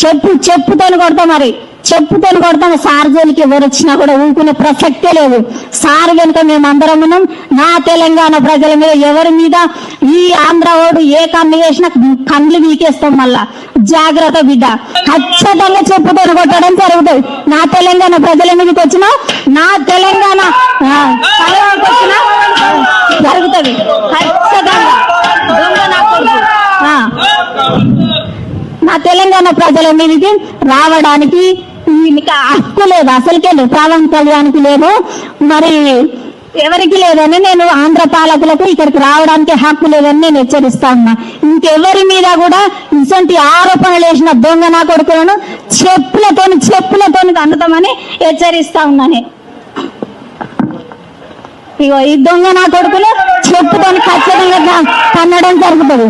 చెప్పుతోని కొడతాం, మరి చెప్పుతోని కొడతాం. సార్ జోలికి ఎవరు వచ్చినా కూడా ఊరుకునే ప్రసక్తే లేదు. సార్ వెనుక మేమందరం ఉన్నాం. నా తెలంగాణ ప్రజల మీద ఎవరి మీద ఈ ఆంధ్ర ఓడు ఏ కన్ను చేసినా కండ్లు వీకేస్తాం. మళ్ళా జాగ్రత్త బిడ్డ, ఖచ్చితంగా చెప్పుతోని కొట్టడం జరుగుతుంది. నా తెలంగాణ ప్రజల మీదకి వచ్చినా, నా తెలంగాణ వచ్చినా జరుగుతుంది ఖచ్చితంగా. నా తెలంగాణ ప్రజల మీదకి రావడానికి హక్కు లేదు, అసలుకే లేదు, ప్రారంభించడానికి లేదు, మరి ఎవరికి లేదని నేను ఆంధ్ర పాలకులకు ఇక్కడికి రావడానికి హక్కు లేదని నేను హెచ్చరిస్తా ఉన్నా. ఇంకెవరి మీద కూడా ఇటువంటి ఆరోపణలు వేసిన దొంగ నా కొడుకులను చెప్పులతోని అందుతామని హెచ్చరిస్తా ఉన్నాను. ఇగో ఈ దొంగ నా కొడుకులు చెప్పుతోని ఖచ్చితంగా కన్నడం జరుగుతుంది.